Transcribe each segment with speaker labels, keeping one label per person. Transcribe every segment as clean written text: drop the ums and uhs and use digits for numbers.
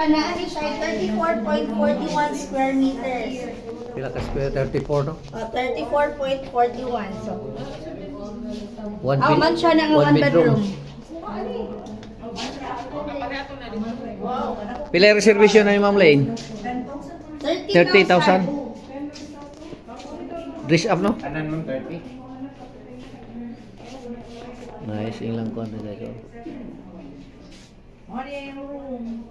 Speaker 1: Kanaan siya 34.41 square meters.
Speaker 2: Pila ka square? 34, no?
Speaker 1: 34.41. So,
Speaker 2: One
Speaker 1: man siya na nga one bedroom.
Speaker 2: Pila yung reservation na yung Ma'am Lane? 30,000. Dress up, no?
Speaker 3: Anan mo 30?
Speaker 2: Nice, ilang ko na guys.
Speaker 1: Ano yung room?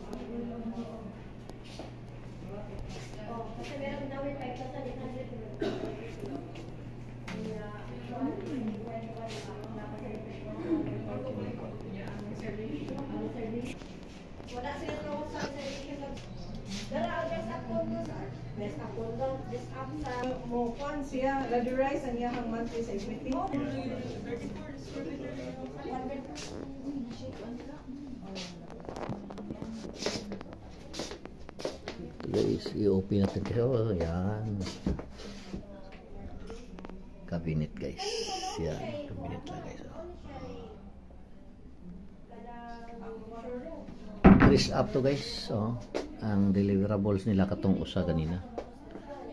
Speaker 4: Mo kon siya ladurize ang iyang monthly sa equity.
Speaker 2: Guys, i-open natin kasi. Oh, yan. Cabinet guys. Yan, cabinet lang guys. Dress up to guys. Oh, ang deliverables nila katong usa kanina.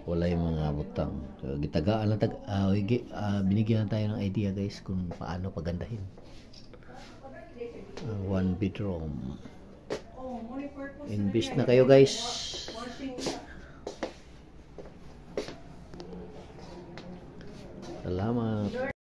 Speaker 2: Wala yung mga butang. So, gitagaan lang binigyan tayo ng idea guys kung paano pagandahin. One bedroom. Invest na kayo guys. Salamat.